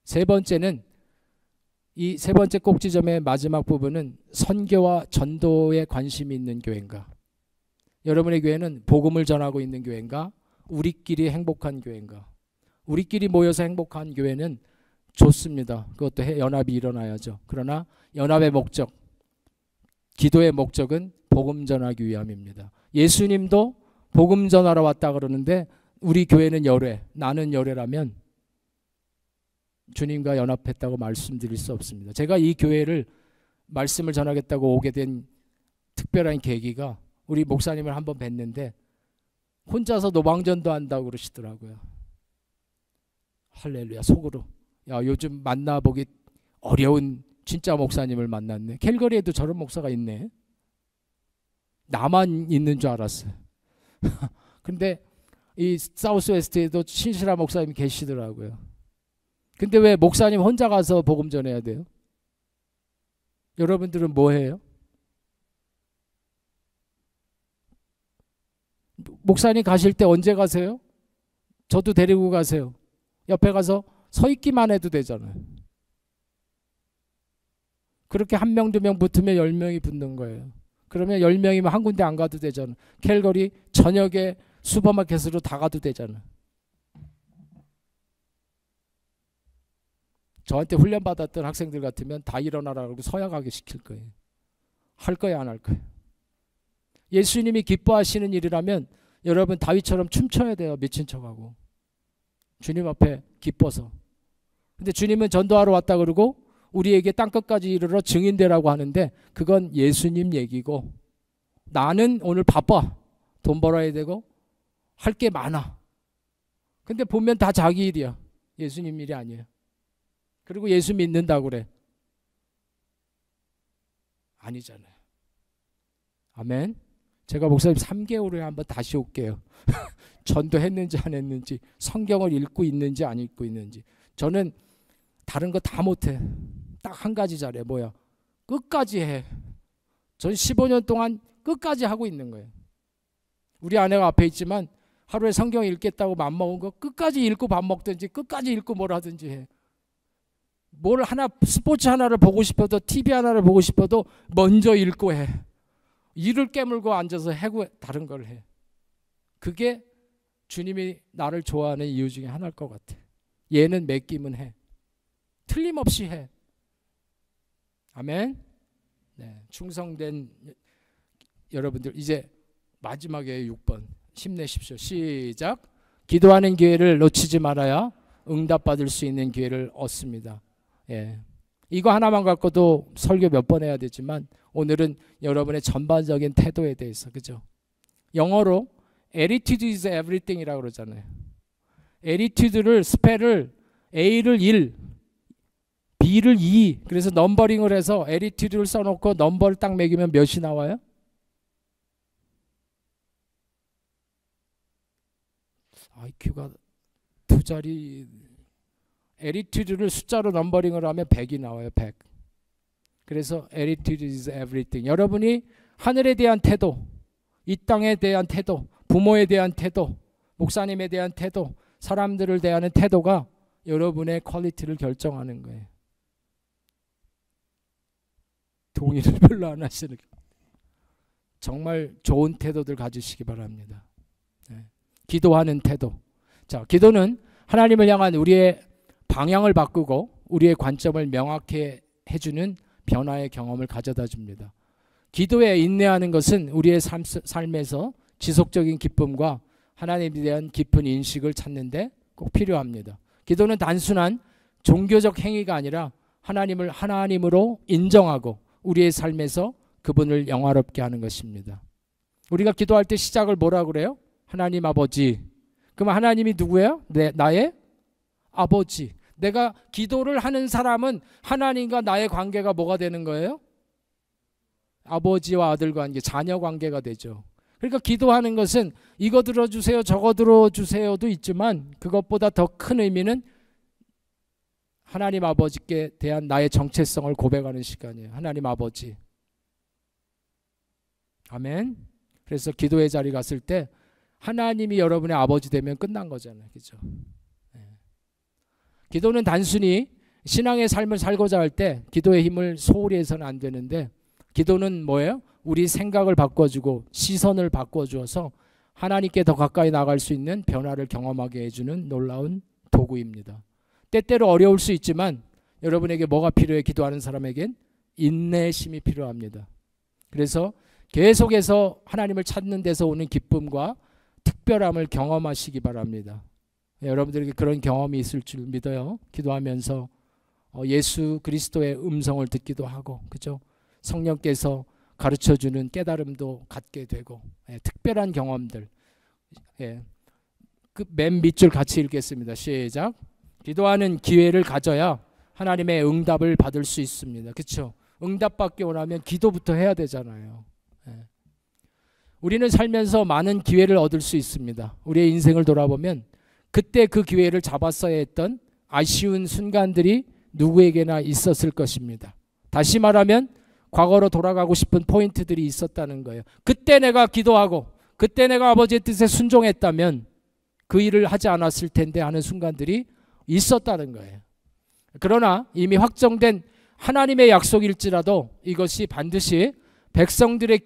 세 번째는 이 세 번째 꼭지점의 마지막 부분은 선교와 전도에 관심이 있는 교회인가? 여러분의 교회는 복음을 전하고 있는 교회인가? 우리끼리 행복한 교회인가? 우리끼리 모여서 행복한 교회는 좋습니다. 그것도 연합이 일어나야죠. 그러나 연합의 목적, 기도의 목적은 복음 전하기 위함입니다. 예수님도 복음 전하러 왔다 그러는데 우리 교회는 열외, 나는 열외라면 주님과 연합했다고 말씀드릴 수 없습니다. 제가 이 교회를 말씀을 전하겠다고 오게 된 특별한 계기가 우리 목사님을 한번 뵀는데 혼자서 노방전도 한다고 그러시더라고요. 할렐루야. 속으로 야, 요즘 만나보기 어려운 진짜 목사님을 만났네. 캘거리에도 저런 목사가 있네. 나만 있는 줄 알았어요. 근데 이 사우스웨스트에도 신실한 목사님이 계시더라고요. 근데 왜 목사님 혼자 가서 복음 전해야 돼요? 여러분들은 뭐 해요? 목사님 가실 때 언제 가세요? 저도 데리고 가세요. 옆에 가서 서 있기만 해도 되잖아요. 그렇게 한 명, 두 명 붙으면 10명이 붙는 거예요. 그러면 10명이면 한 군데 안 가도 되잖아요. 캘거리 저녁에 슈퍼마켓으로 다 가도 되잖아요. 저한테 훈련받았던 학생들 같으면 다 일어나라고 서약하게 시킬 거예요. 할 거예요, 안 할 거예요? 예수님이 기뻐하시는 일이라면 여러분 다윗처럼 춤춰야 돼요. 미친 척하고. 주님 앞에 기뻐서. 근데 주님은 전도하러 왔다 그러고 우리에게 땅끝까지 이르러 증인되라고 하는데 그건 예수님 얘기고 나는 오늘 바빠. 돈 벌어야 되고 할 게 많아. 근데 보면 다 자기 일이야. 예수님 일이 아니에요. 그리고 예수 믿는다고 그래. 아니잖아요. 아멘. 제가 목사님 3개월 후에 한번 다시 올게요. 전도했는지 안 했는지, 성경을 읽고 있는지 안 읽고 있는지. 저는 다른 거 다 못해. 딱 한 가지 잘해. 뭐야? 끝까지 해. 전 15년 동안 끝까지 하고 있는 거예요. 우리 아내가 앞에 있지만 하루에 성경 읽겠다고 맘먹은 거 끝까지 읽고 밥 먹든지 끝까지 읽고 뭘 하든지 해. 뭘 하나, 스포츠 하나를 보고 싶어도 TV 하나를 보고 싶어도 먼저 읽고 해. 이를 깨물고 앉아서 해고 다른 걸 해. 그게 주님이 나를 좋아하는 이유 중에 하나일 것 같아. 얘는 맡기면 해. 틀림없이 해. 아멘. 네, 충성된 여러분들 이제 마지막에 6번 힘내십시오. 시작. 기도하는 기회를 놓치지 말아야 응답받을 수 있는 기회를 얻습니다. 예. 이거 하나만 갖고도 설교 몇 번 해야 되지만 오늘은 여러분의 전반적인 태도에 대해서, 그죠? 영어로 attitude is everything이라고 그러잖아요. attitude를 스펠을 A를 1, B를 2, 그래서 넘버링을 해서 attitude를 써놓고 넘버를 딱 매기면 몇이 나와요? IQ가 두 자리. attitude를 숫자로 넘버링을 하면 100이 나와요. 100. 그래서 attitude is everything. 여러분이 하늘에 대한 태도, 이 땅에 대한 태도, 부모에 대한 태도, 목사님에 대한 태도, 사람들을 대하는 태도가 여러분의 퀄리티를 결정하는 거예요. 동의를 별로 안 하시는 정말 좋은 태도들 가지시기 바랍니다. 네. 기도하는 태도. 자, 기도는 하나님을 향한 우리의 방향을 바꾸고 우리의 관점을 명확히 해주는 변화의 경험을 가져다 줍니다. 기도에 인내하는 것은 우리의 삶에서 지속적인 기쁨과 하나님에 대한 깊은 인식을 찾는데 꼭 필요합니다. 기도는 단순한 종교적 행위가 아니라 하나님을 하나님으로 인정하고 우리의 삶에서 그분을 영화롭게 하는 것입니다. 우리가 기도할 때 시작을 뭐라 그래요? 하나님 아버지. 그럼 하나님이 누구예요? 나의 아버지. 내가 기도를 하는 사람은 하나님과 나의 관계가 뭐가 되는 거예요? 아버지와 아들 관계, 자녀 관계가 되죠. 그러니까 기도하는 것은 이거 들어주세요, 저거 들어주세요도 있지만 그것보다 더 큰 의미는 하나님 아버지께 대한 나의 정체성을 고백하는 시간이에요. 하나님 아버지. 아멘. 그래서 기도의 자리 갔을 때 하나님이 여러분의 아버지 되면 끝난 거잖아요. 그죠? 네. 기도는 단순히 신앙의 삶을 살고자 할 때 기도의 힘을 소홀히 해서는 안 되는데 기도는 뭐예요? 우리 생각을 바꿔주고 시선을 바꿔주어서 하나님께 더 가까이 나갈 수 있는 변화를 경험하게 해주는 놀라운 도구입니다. 때때로 어려울 수 있지만 여러분에게 뭐가 필요해? 기도하는 사람에겐 인내심이 필요합니다. 그래서 계속해서 하나님을 찾는 데서 오는 기쁨과 특별함을 경험하시기 바랍니다. 여러분들에게 그런 경험이 있을 줄 믿어요. 기도하면서 예수 그리스도의 음성을 듣기도 하고, 그죠? 성령께서 가르쳐주는 깨달음도 갖게 되고, 특별한 경험들. 그 맨 밑줄 같이 읽겠습니다. 시작. 기도하는 기회를 가져야 하나님의 응답을 받을 수 있습니다. 그렇죠? 응답받기 원하면 기도부터 해야 되잖아요. 우리는 살면서 많은 기회를 얻을 수 있습니다. 우리의 인생을 돌아보면 그때 그 기회를 잡았어야 했던 아쉬운 순간들이 누구에게나 있었을 것입니다. 다시 말하면 과거로 돌아가고 싶은 포인트들이 있었다는 거예요. 그때 내가 기도하고 그때 내가 아버지의 뜻에 순종했다면 그 일을 하지 않았을 텐데 하는 순간들이 있었다는 거예요. 그러나 이미 확정된 하나님의 약속일지라도 이것이 반드시 백성들의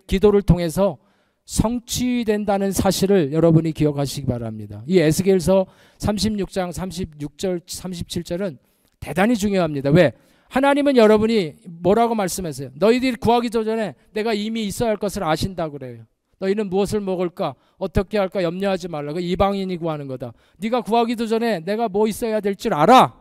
기도를 통해서 성취된다는 사실을 여러분이 기억하시기 바랍니다. 이 에스겔서 36장 36절 37절은 대단히 중요합니다. 왜? 하나님은 여러분이 뭐라고 말씀하세요? 너희들이 구하기도 전에 내가 이미 있어야 할 것을 아신다고 그래요. 너희는 무엇을 먹을까? 어떻게 할까? 염려하지 말라고. 이방인이 구하는 거다. 네가 구하기도 전에 내가 뭐 있어야 될 줄 알아.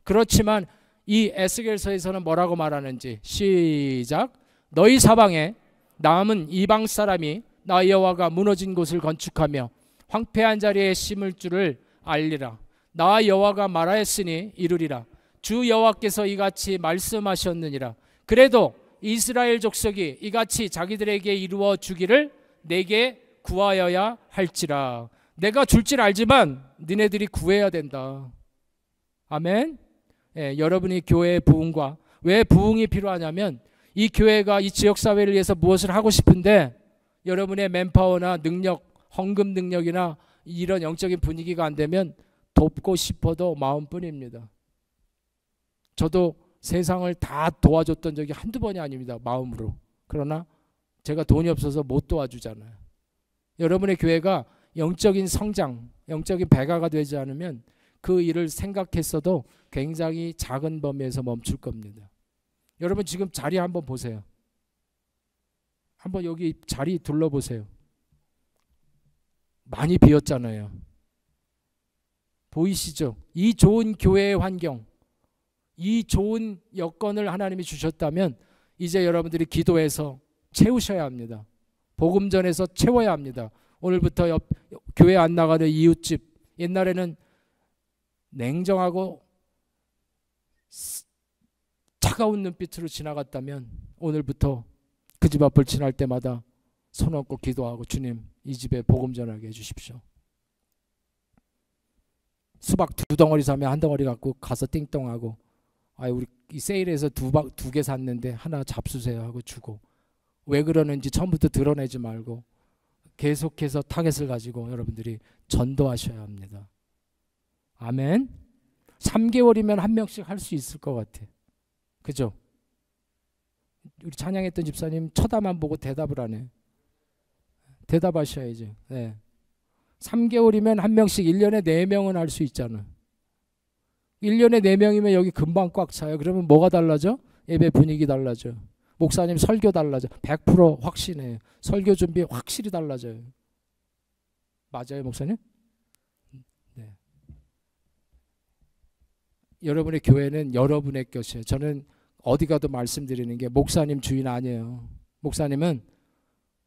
그렇지만 이 에스겔서에서는 뭐라고 말하는지 시작. 너희 사방에 남은 이방 사람이 나 여호와가 무너진 곳을 건축하며 황폐한 자리에 심을 줄을 알리라. 나 여호와가 말하였으니 이루리라. 주 여호와께서 이같이 말씀하셨느니라. 그래도 이스라엘 족속이 이같이 자기들에게 이루어 주기를 내게 구하여야 할지라. 내가 줄 줄 알지만 니네들이 구해야 된다. 아멘. 여러분이 교회의 부흥과 왜 부흥이 필요하냐면 이 교회가 이 지역사회를 위해서 무엇을 하고 싶은데 여러분의 맨파워나 능력, 헌금 능력이나 이런 영적인 분위기가 안 되면 돕고 싶어도 마음뿐입니다. 저도 세상을 다 도와줬던 적이 한두 번이 아닙니다. 마음으로. 그러나 제가 돈이 없어서 못 도와주잖아요. 여러분의 교회가 영적인 성장, 영적인 배가가 되지 않으면 그 일을 생각했어도 굉장히 작은 범위에서 멈출 겁니다. 여러분 지금 자리 한번 보세요. 한번 여기 자리 둘러보세요. 많이 비었잖아요. 보이시죠? 이 좋은 교회의 환경, 이 좋은 여건을 하나님이 주셨다면 이제 여러분들이 기도해서 채우셔야 합니다. 복음 전에서 채워야 합니다. 오늘부터 교회 안 나가는 이웃집, 옛날에는 냉정하고 차가운 눈빛으로 지나갔다면 오늘부터 그 집 앞을 지날 때마다 손 얹고 기도하고 주님 이 집에 복음 전하게 해주십시오. 수박 2덩어리 사면 1덩어리 갖고 가서 띵똥하고 우리 이 세일에서 2개 샀는데 하나 잡수세요 하고 주고 왜 그러는지 처음부터 드러내지 말고 계속해서 타겟을 가지고 여러분들이 전도하셔야 합니다. 아멘. 3개월이면 한 명씩 할 수 있을 것 같아. 그죠? 우리 찬양했던 집사님 쳐다만 보고 대답을 안 해. 대답하셔야지. 네. 3개월이면 한 명씩 1년에 4명은 할 수 있잖아. 1년에 4명이면 여기 금방 꽉 차요. 그러면 뭐가 달라져? 예배 분위기 달라져. 목사님 설교 달라져. 100% 확신해. 설교 준비 확실히 달라져요. 맞아요, 목사님? 네. 여러분의 교회는 여러분의 것이에요. 저는 어디 가도 말씀드리는 게 목사님 주인 아니에요. 목사님은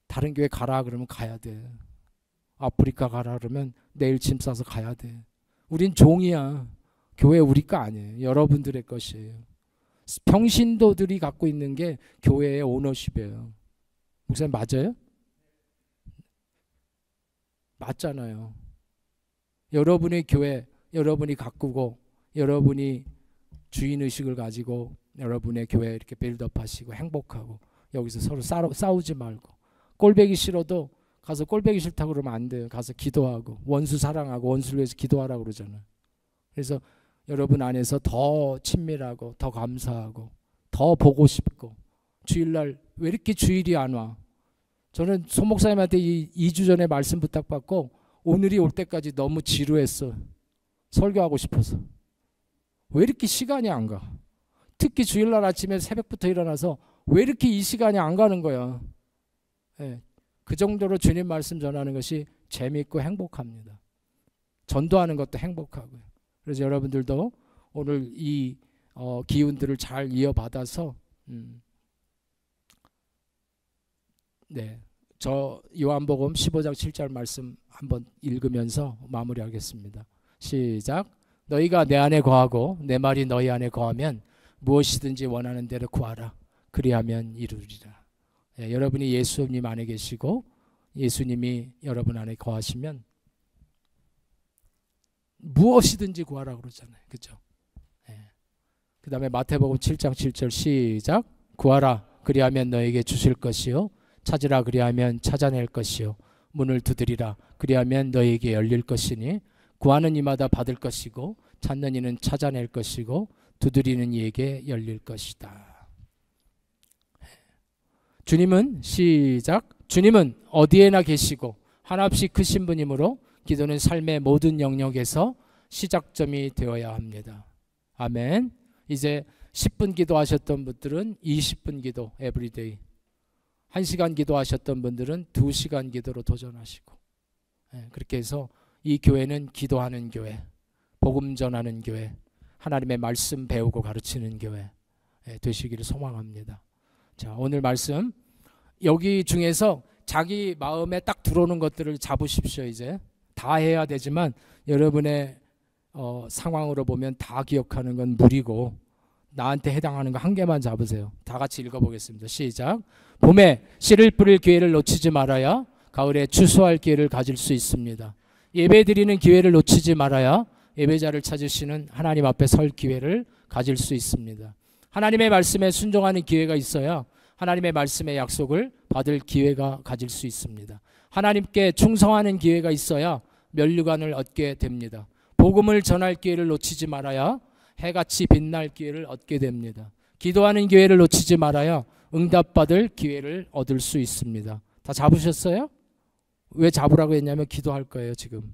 다른 교회 가라 그러면 가야 돼. 아프리카 가라 그러면 내일 짐 싸서 가야 돼. 우린 종이야. 교회 우리 거 아니에요. 여러분들의 것이에요. 평신도들이 갖고 있는 게 교회의 오너십이에요. 목사님 맞아요? 맞잖아요. 여러분의 교회, 여러분이 가꾸고 여러분이 주인의식을 가지고 여러분의 교회 이렇게 빌드업하시고 행복하고 여기서 서로 싸우지 말고 꼴배기 싫어도 가서 꼴배기 싫다고 그러면 안 돼요. 가서 기도하고 원수 사랑하고 원수를 위해서 기도하라고 그러잖아요. 그래서 여러분 안에서 더 친밀하고 더 감사하고 더 보고 싶고 주일날 왜 이렇게 주일이 안 와? 저는 소 목사님한테 2주 전에 말씀 부탁받고 오늘이 올 때까지 너무 지루했어. 설교하고 싶어서. 왜 이렇게 시간이 안 가? 특히 주일날 아침에 새벽부터 일어나서 왜 이렇게 이 시간이 안 가는 거야? 네, 그 정도로 주님 말씀 전하는 것이 재미있고 행복합니다. 전도하는 것도 행복하고요. 그래서 여러분들도 오늘 이 기운들을 잘 이어받아서 네, 저 요한복음 15장 7절 말씀 한번 읽으면서 마무리하겠습니다. 시작. 너희가 내 안에 거하고 내 말이 너희 안에 거하면 무엇이든지 원하는 대로 구하라. 그리하면 이루리라. 네, 여러분이 예수님 안에 계시고 예수님이 여러분 안에 거하시면 무엇이든지 구하라 그러잖아요. 그렇죠? 네. 그 다음에 마태복음 7장 7절 시작. 구하라 그리하면 너에게 주실 것이요 찾으라 그리하면 찾아낼 것이요 문을 두드리라 그리하면 너에게 열릴 것이니 구하는 이마다 받을 것이고 찾는 이는 찾아낼 것이고 두드리는 이에게 열릴 것이다. 주님은 시작. 주님은 어디에나 계시고 한없이 크신 분이므로 기도는 삶의 모든 영역에서 시작점이 되어야 합니다. 아멘. 이제 10분 기도하셨던 분들은 20분 기도 에브리데이 1시간 기도하셨던 분들은 2시간 기도로 도전하시고 그렇게 해서 이 교회는 기도하는 교회, 복음 전하는 교회, 하나님의 말씀 배우고 가르치는 교회 되시기를 소망합니다. 자, 오늘 말씀 여기 중에서 자기 마음에 딱 들어오는 것들을 잡으십시오. 이제 다 해야 되지만 여러분의 상황으로 보면 다 기억하는 건 무리고 나한테 해당하는 거 한 개만 잡으세요. 다 같이 읽어보겠습니다. 시작. 봄에 씨를 뿌릴 기회를 놓치지 말아야 가을에 추수할 기회를 가질 수 있습니다. 예배드리는 기회를 놓치지 말아야 예배자를 찾으시는 하나님 앞에 설 기회를 가질 수 있습니다. 하나님의 말씀에 순종하는 기회가 있어야 하나님의 말씀의 약속을 받을 기회가 가질 수 있습니다. 하나님께 충성하는 기회가 있어야 면류관을 얻게 됩니다. 복음을 전할 기회를 놓치지 말아야 해같이 빛날 기회를 얻게 됩니다. 기도하는 기회를 놓치지 말아야 응답받을 기회를 얻을 수 있습니다. 다 잡으셨어요? 왜 잡으라고 했냐면 기도할 거예요 지금.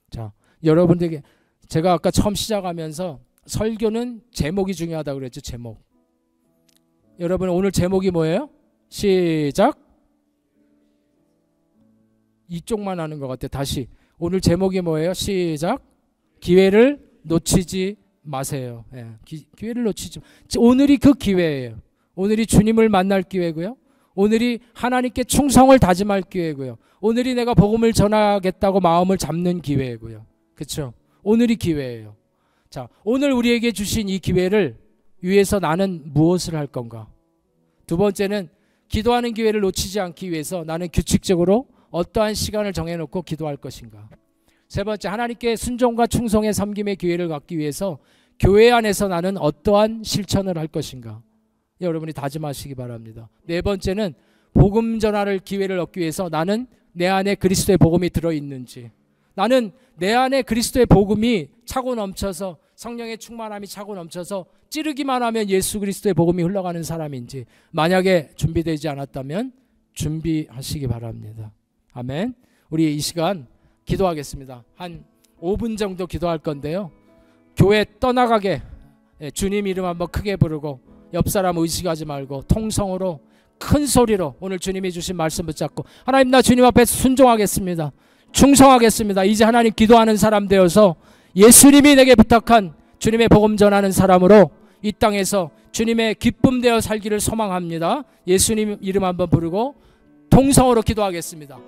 자, 여러분들에게 제가 아까 처음 시작하면서 설교는 제목이 중요하다고 그랬죠. 제목. 여러분 오늘 제목이 뭐예요? 시작. 이쪽만 하는 것 같아요. 다시. 오늘 제목이 뭐예요? 시작. 기회를 놓치지 마세요. 예, 기회를 놓치지 오늘이 그 기회예요. 오늘이 주님을 만날 기회고요. 오늘이 하나님께 충성을 다짐할 기회고요. 오늘이 내가 복음을 전하겠다고 마음을 잡는 기회고요. 그렇죠? 오늘이 기회예요. 자, 오늘 우리에게 주신 이 기회를 위해서 나는 무엇을 할 건가? 두 번째는 기도하는 기회를 놓치지 않기 위해서 나는 규칙적으로 어떠한 시간을 정해놓고 기도할 것인가? 세 번째, 하나님께 순종과 충성의 섬김의 기회를 갖기 위해서 교회 안에서 나는 어떠한 실천을 할 것인가? 여러분이 다짐하시기 바랍니다. 네 번째는 복음 전하를 기회를 얻기 위해서 나는 내 안에 그리스도의 복음이 들어있는지, 나는 내 안에 그리스도의 복음이 차고 넘쳐서 성령의 충만함이 차고 넘쳐서 찌르기만 하면 예수 그리스도의 복음이 흘러가는 사람인지, 만약에 준비되지 않았다면 준비하시기 바랍니다. 아멘. 우리 이 시간 기도하겠습니다. 한 5분 정도 기도할 건데요. 교회 떠나가게 주님 이름 한번 크게 부르고 옆 사람 의식하지 말고 통성으로 큰 소리로 오늘 주님이 주신 말씀 붙잡고, 하나님 나 주님 앞에 순종하겠습니다. 충성하겠습니다. 이제 하나님 기도하는 사람 되어서 예수님이 내게 부탁한 주님의 복음 전하는 사람으로 이 땅에서 주님의 기쁨 되어 살기를 소망합니다. 예수님 이름 한번 부르고 통성으로 기도하겠습니다.